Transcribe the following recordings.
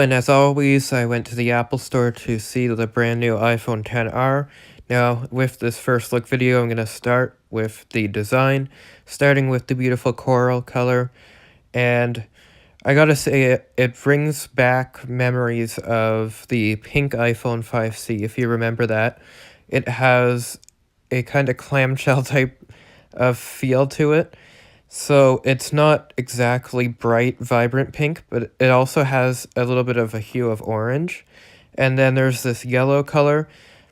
and as always, I went to the Apple Store to see the brand new iPhone XR. Now, with this first look video, I'm going to start with the design, starting with the beautiful coral color, and I gotta say, it brings back memories of the pink iPhone 5C, if you remember that. It has a kind of clamshell type of feel to it. So it's not exactly bright, vibrant pink, but it also has a little bit of a hue of orange. And then there's this yellow color,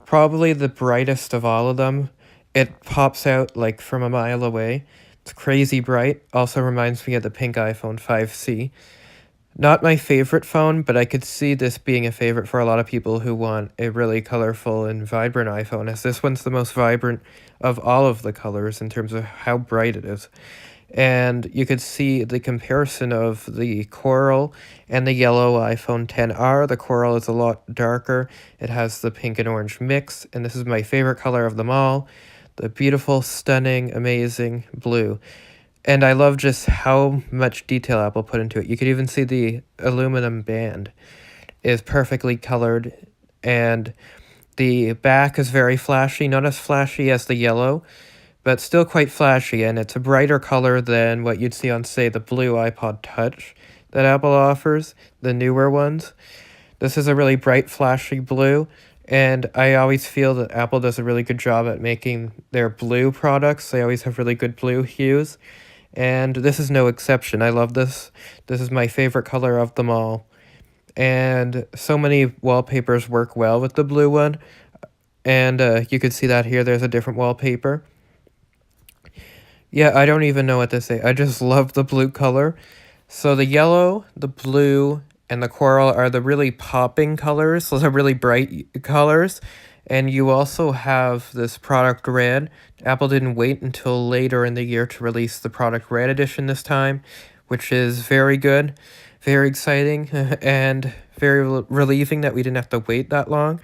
probably the brightest of all of them. It pops out like from a mile away. It's crazy bright. Also reminds me of the pink iPhone 5C. Not my favorite phone, but I could see this being a favorite for a lot of people who want a really colorful and vibrant iPhone, as this one's the most vibrant of all of the colors in terms of how bright it is. And you could see the comparison of the coral and the yellow iPhone XR. The coral is a lot darker. It has the pink and orange mix, and this is my favorite color of them all, the beautiful, stunning, amazing blue. And I love just how much detail Apple put into it. You could even see the aluminum band is perfectly colored, and the back is very flashy, not as flashy as the yellow, but still quite flashy, and it's a brighter color than what you'd see on, say, the blue iPod Touch that Apple offers, the newer ones. This is a really bright, flashy blue, and I always feel that Apple does a really good job at making their blue products. They always have really good blue hues, and this is no exception. I love this. This is my favorite color of them all, and so many wallpapers work well with the blue one, and you could see that here. There's a different wallpaper. Yeah, I don't even know what to say. I just love the blue color. So the yellow, the blue, and the coral are the really popping colors. Those are really bright colors. And you also have this product red. Apple didn't wait until later in the year to release the product red edition this time, which is very good, very exciting, and very relieving that we didn't have to wait that long,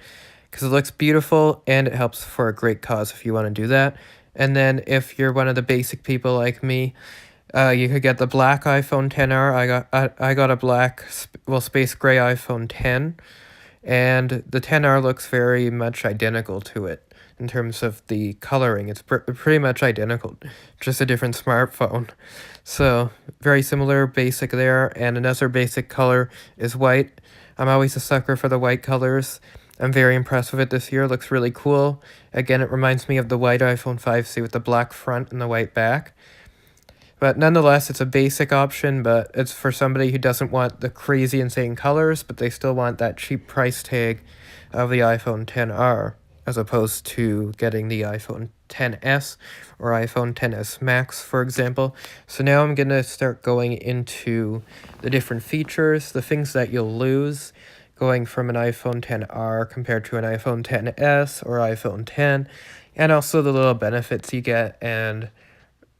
because it looks beautiful and it helps for a great cause if you want to do that. And then if you're one of the basic people like me, you could get the black iPhone XR. I got a black, space gray iPhone X, and the XR looks very much identical to it in terms of the coloring. It's pretty much identical, just a different smartphone. So very similar, basic there, and another basic color is white. I'm always a sucker for the white colors. I'm very impressed with it this year. It looks really cool. Again, it reminds me of the white iPhone 5C with the black front and the white back. But nonetheless, it's a basic option, but it's for somebody who doesn't want the crazy insane colors, but they still want that cheap price tag of the iPhone XR, as opposed to getting the iPhone XS or iPhone XS Max, for example. So now I'm going to start going into the different features, the things that you'll lose going from an iPhone XR compared to an iPhone XS or iPhone X, and also the little benefits you get and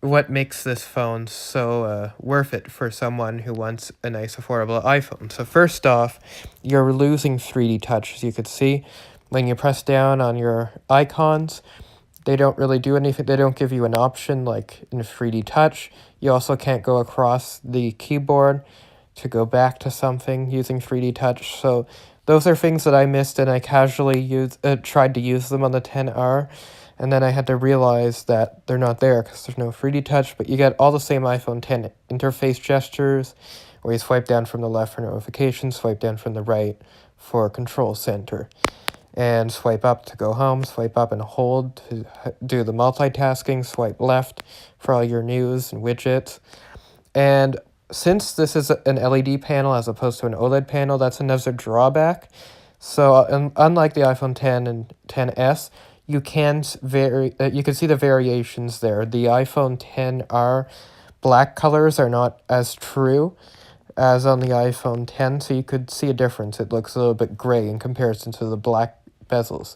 what makes this phone so worth it for someone who wants a nice affordable iPhone. So first off, you're losing 3D touch, as you could see. When you press down on your icons, they don't really do anything. They don't give you an option like in 3D touch. You also can't go across the keyboard to go back to something using 3D touch. So those are things that I missed, and I casually tried to use them on the XR, and then I had to realize that they're not there because there's no 3D touch, but you get all the same iPhone X interface gestures, where you swipe down from the left for notifications, swipe down from the right for control center, and swipe up to go home, swipe up and hold to do the multitasking, swipe left for all your news and widgets. And since this is an LED panel as opposed to an OLED panel, that's another drawback. So unlike the iPhone X and XS, you can see the variations there. The iPhone XR black colors are not as true as on the iPhone X, so you could see a difference. It looks a little bit gray in comparison to the black bezels.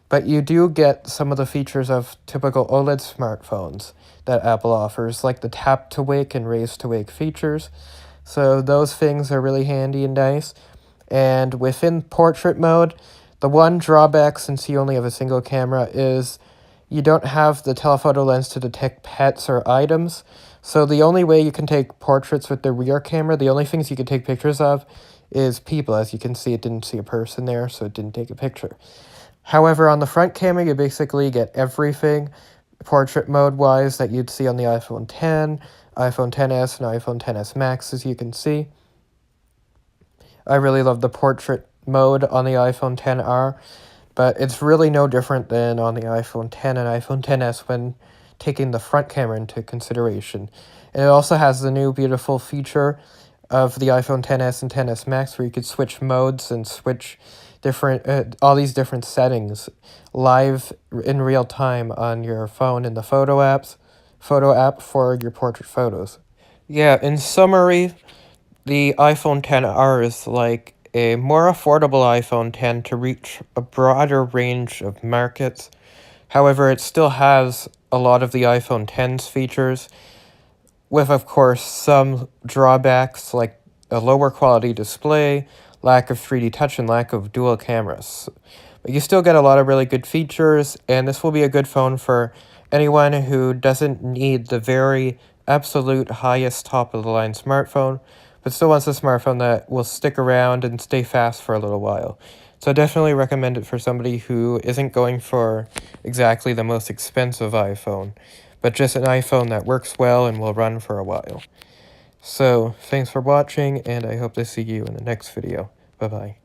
But you do get some of the features of typical OLED smartphones that Apple offers, like the tap to wake and raise to wake features. So those things are really handy and nice. And within portrait mode, the one drawback, since you only have a single camera, is you don't have the telephoto lens to detect pets or items. So the only way you can take portraits with the rear camera, the only things you can take pictures of, is people. As you can see, it didn't see a person there, so it didn't take a picture. However, on the front camera, you basically get everything portrait mode wise that you'd see on the iPhone 10, iPhone 10s, and iPhone 10s Max, as you can see. I really love the portrait mode on the iPhone 10R, but it's really no different than on the iPhone 10 and iPhone 10s when taking the front camera into consideration. And it also has the new beautiful feature of the iPhone 10s and 10s Max where you could switch modes and switch different all these different settings live in real time on your phone in the photo app for your portrait photos. Yeah, in summary, the iPhone 10R is like a more affordable iPhone 10 to reach a broader range of markets. However, it still has a lot of the iPhone 10's features, with, of course, some drawbacks like a lower quality display, lack of 3D touch, and lack of dual cameras. But you still get a lot of really good features, and this will be a good phone for anyone who doesn't need the very absolute highest top-of-the-line smartphone, but still wants a smartphone that will stick around and stay fast for a little while. So I definitely recommend it for somebody who isn't going for exactly the most expensive iPhone, but just an iPhone that works well and will run for a while. So, thanks for watching, and I hope to see you in the next video. Bye-bye.